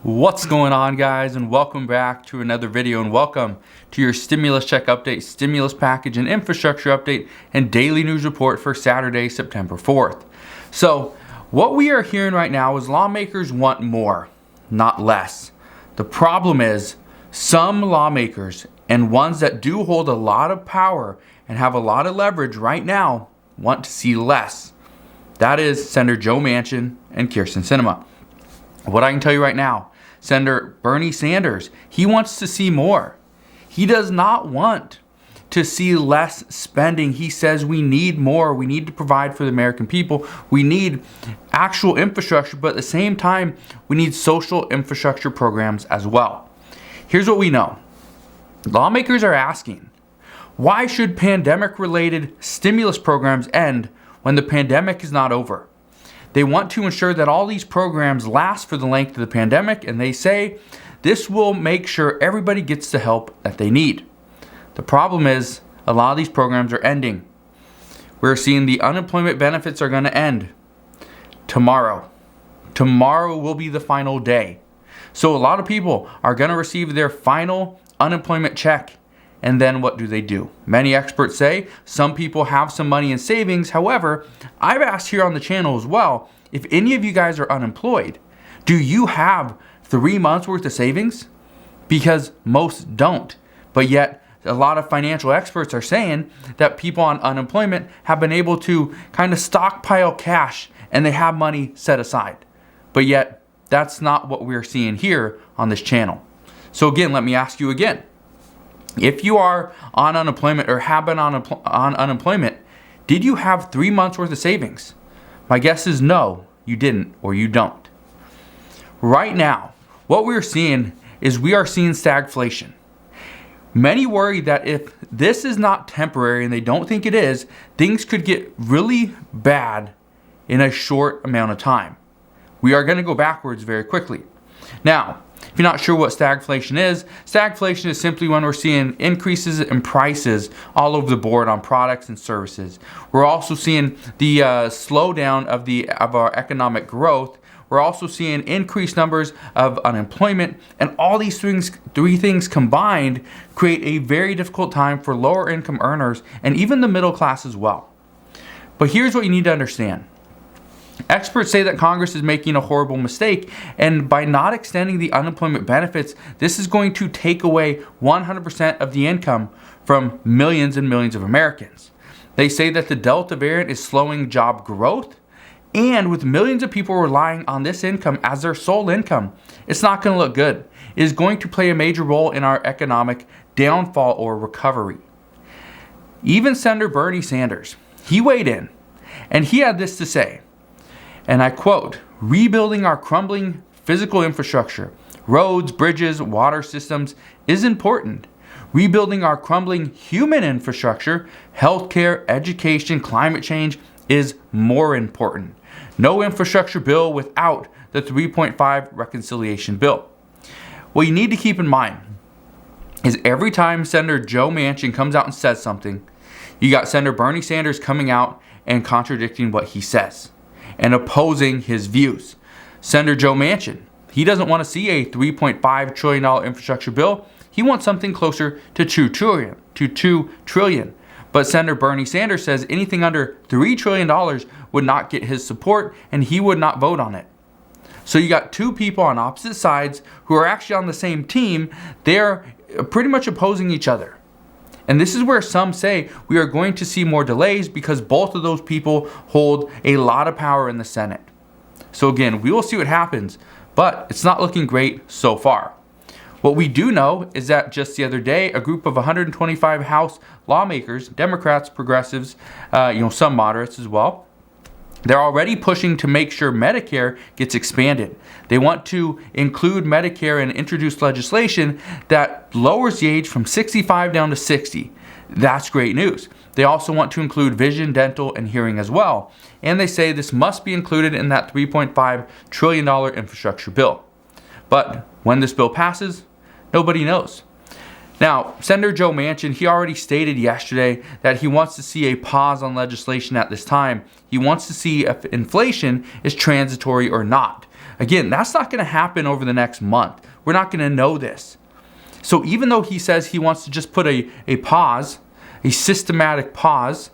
What's going on, guys, and welcome back to another video, and welcome to your stimulus check update, stimulus package and infrastructure update and daily news report for Saturday, September 4th. So what we are hearing right now is lawmakers want more, not less. The problem is some lawmakers and ones that do hold a lot of power and have a lot of leverage right now want to see less. That is Senator Joe Manchin and Kyrsten Sinema. What I can tell you right now, Senator Bernie Sanders, he wants to see more. He does not want to see less spending. He says we need more. We need to provide for the American people. We need actual infrastructure, but at the same time, we need social infrastructure programs as well. Here's what we know. Lawmakers are asking, why should pandemic-related stimulus programs end when the pandemic is not over? They want to ensure that all these programs last for the length of the pandemic, and they say this will make sure everybody gets the help that they need. The problem is a lot of these programs are ending. We're seeing the unemployment benefits are going to end tomorrow. Tomorrow will be the final day. So a lot of people are going to receive their final unemployment check. And then what do? Many experts say some people have some money in savings. However, I've asked here on the channel as well, if any of you guys are unemployed, do you have 3 months worth of savings? Because most don't. But yet a lot of financial experts are saying that people on unemployment have been able to kind of stockpile cash and they have money set aside. But yet that's not what we're seeing here on this channel. So again, let me ask you again. If you are on unemployment or have been on unemployment, did you have 3 months worth of savings? My guess is no, you didn't, or you don't. Right now, what we're seeing is we are seeing stagflation. Many worry that if this is not temporary, and they don't think it is, things could get really bad in a short amount of time. We are going to go backwards very quickly. Now, if you're not sure what stagflation is simply when we're seeing increases in prices all over the board on products and services. We're also seeing the slowdown of our economic growth. We're also seeing increased numbers of unemployment, and all these three things combined create a very difficult time for lower income earners and even the middle class as well. But here's what you need to understand. Experts say that Congress is making a horrible mistake, and by not extending the unemployment benefits, this is going to take away 100% of the income from millions and millions of Americans. They say that the Delta variant is slowing job growth, and with millions of people relying on this income as their sole income, it's not going to look good. It is going to play a major role in our economic downfall or recovery. Even Senator Bernie Sanders, he weighed in, and he had this to say. And I quote, "Rebuilding our crumbling physical infrastructure, roads, bridges, water systems is important. Rebuilding our crumbling human infrastructure, healthcare, education, climate change is more important. No infrastructure bill without the 3.5 reconciliation bill." What you need to keep in mind is every time Senator Joe Manchin comes out and says something, you got Senator Bernie Sanders coming out and contradicting what he says and opposing his views. Senator Joe Manchin, he doesn't want to see a $3.5 trillion infrastructure bill. He wants something closer to $2 trillion. But Senator Bernie Sanders says anything under $3 trillion would not get his support, and he would not vote on it. So you got two people on opposite sides who are actually on the same team. They're pretty much opposing each other. And this is where some say we are going to see more delays because both of those people hold a lot of power in the Senate. So again, we will see what happens, but it's not looking great so far. What we do know is that just the other day, a group of 125 House lawmakers, Democrats, progressives, some moderates as well, they're already pushing to make sure Medicare gets expanded. They want to include Medicare and introduce legislation that lowers the age from 65 down to 60. That's great news. They also want to include vision, dental, and hearing as well. And they say this must be included in that $3.5 trillion infrastructure bill. But when this bill passes, nobody knows. Now, Senator Joe Manchin, he already stated yesterday that he wants to see a pause on legislation at this time. He wants to see if inflation is transitory or not. again, that's not going to happen over the next month. We're not going to know this. So even though he says he wants to just put a pause, a systematic pause,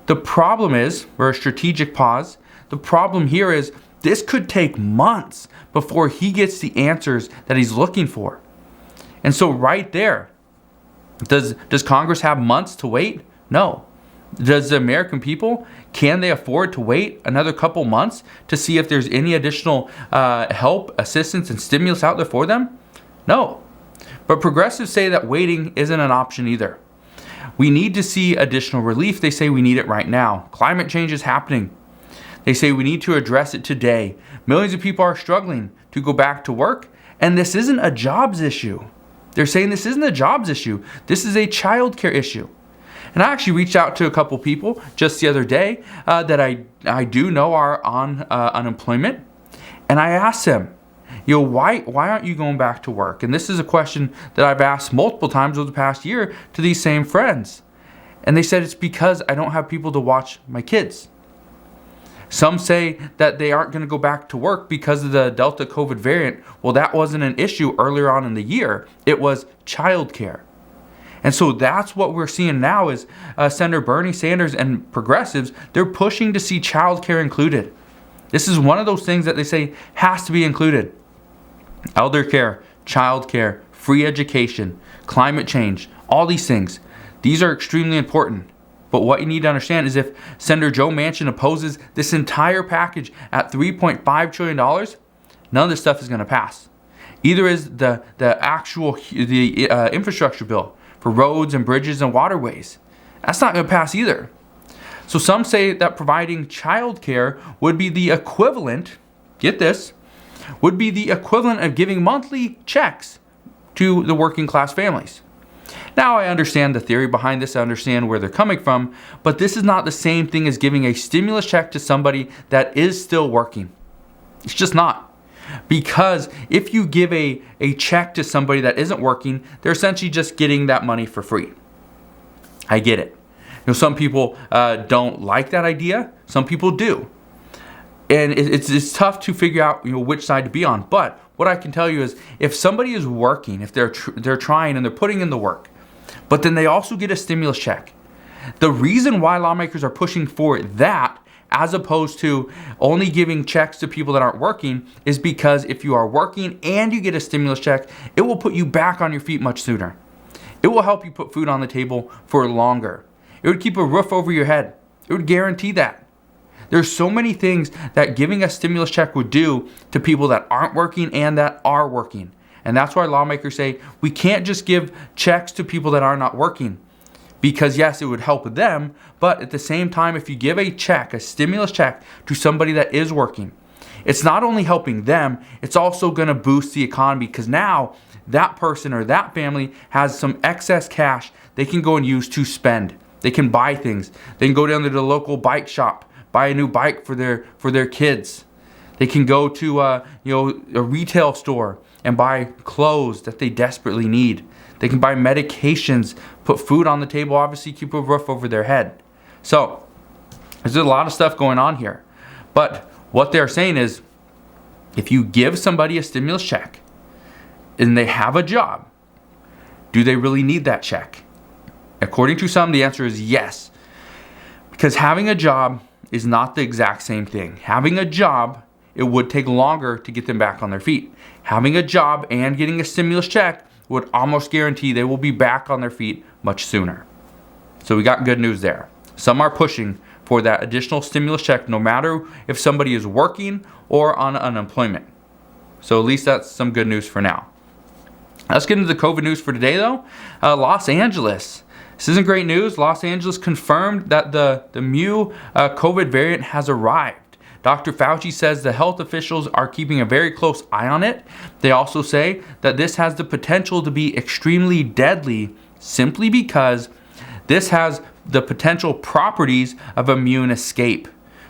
the problem is, or a strategic pause, the problem here is this could take months before he gets the answers that he's looking for. And so right there, does Congress have months to wait? No. Does the American people, can they afford to wait another couple months to see if there's any additional help, assistance, and stimulus out there for them? No. But progressives say that waiting isn't an option either. We need to see additional relief. They say we need it right now. Climate change is happening. They say we need to address it today. Millions of people are struggling to go back to work, and this isn't a jobs issue. They're saying this isn't a jobs issue. This is a childcare issue. And I actually reached out to a couple people just the other day that I do know are on unemployment, and I asked them, why aren't you going back to work? And this is a question that I've asked multiple times over the past year to these same friends. And they said it's because I don't have people to watch my kids. Some say that they aren't going to go back to work because of the Delta COVID variant. Well, that wasn't an issue earlier on in the year. It was childcare. And so that's what we're seeing now is Senator Bernie Sanders and progressives, they're pushing to see childcare included. This is one of those things that they say has to be included. Elder care, childcare, free education, climate change, all these things. These are extremely important. But what you need to understand is if Senator Joe Manchin opposes this entire package at $3.5 trillion, none of this stuff is going to pass. Either is the infrastructure bill for roads and bridges and waterways. That's not going to pass either. So some say that providing childcare would be the equivalent, get this, would be the equivalent of giving monthly checks to the working class families. Now, I understand the theory behind this, I understand where they're coming from, but this is not the same thing as giving a stimulus check to somebody that is still working. It's just not. Because if you give a check to somebody that isn't working, they're essentially just getting that money for free. I get it. Some people don't like that idea. Some people do. And it's tough to figure out which side to be on. But what I can tell you is if somebody is working, if they're trying and they're putting in the work, but then they also get a stimulus check, the reason why lawmakers are pushing for that as opposed to only giving checks to people that aren't working is because if you are working and you get a stimulus check, it will put you back on your feet much sooner. It will help you put food on the table for longer. It would keep a roof over your head. It would guarantee that. There's so many things that giving a stimulus check would do to people that aren't working and that are working. And that's why lawmakers say we can't just give checks to people that are not working. Because yes, it would help them, but at the same time, if you give a check, a stimulus check to somebody that is working, it's not only helping them, it's also going to boost the economy because now that person or that family has some excess cash they can go and use to spend. They can buy things. They can go down to the local bike shop, buy a new bike for their kids. They can go to a retail store and buy clothes that they desperately need. They can buy medications, put food on the table, obviously keep a roof over their head. So there's a lot of stuff going on here. But what they're saying is if you give somebody a stimulus check and they have a job, do they really need that check? According to some, the answer is yes. Because having a job is not the exact same thing. Having a job, it would take longer to get them back on their feet. Having a job and getting a stimulus check would almost guarantee they will be back on their feet much sooner. So we got good news there. Some are pushing for that additional stimulus check no matter if somebody is working or on unemployment. So at least that's some good news for now. Let's get into the COVID news for today though. Los Angeles. This isn't great news. Los Angeles confirmed that the Mu COVID variant has arrived. Dr. Fauci says the health officials are keeping a very close eye on it. They also say that this has the potential to be extremely deadly simply because this has the potential properties of immune escape,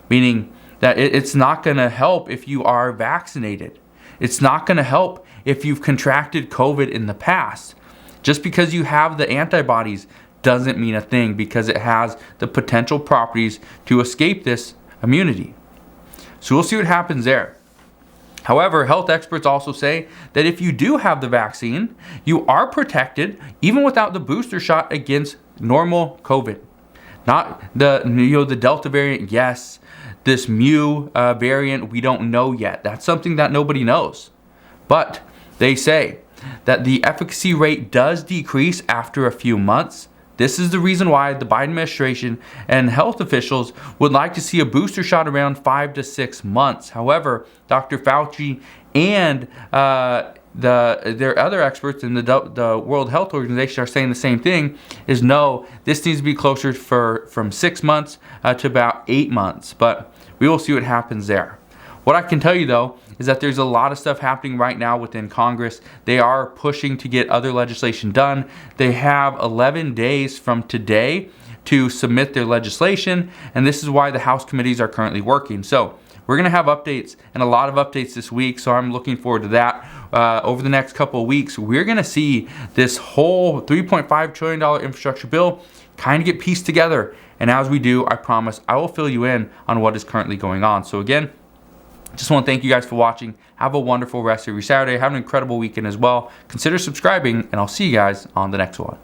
meaning that it's not going to help if you are vaccinated. It's not going to help if you've contracted COVID in the past. Just because you have the antibodies doesn't mean a thing because it has the potential properties to escape this immunity. So we'll see what happens there. However, health experts also say that if you do have the vaccine, you are protected even without the booster shot against normal COVID. Not the Delta variant, yes. This Mu variant, we don't know yet. That's something that nobody knows. But they say that the efficacy rate does decrease after a few months. This is the reason why the Biden administration and health officials would like to see a booster shot around 5 to 6 months. However, Dr. Fauci and their other experts in the World Health Organization are saying the same thing, is no, this needs to be closer from 6 months to about 8 months. But we will see what happens there. What I can tell you though is that there's a lot of stuff happening right now within Congress. They are pushing to get other legislation done. They have 11 days from today to submit their legislation, and this is why the House committees are currently working. So we're going to have updates, and a lot of updates this week, so I'm looking forward to that. Over the next couple of weeks, we're going to see this whole $3.5 trillion infrastructure bill kind of get pieced together. And as we do, I promise I will fill you in on what is currently going on. So again, just want to thank you guys for watching. Have a wonderful rest of your Saturday. Have an incredible weekend as well. Consider subscribing, and I'll see you guys on the next one.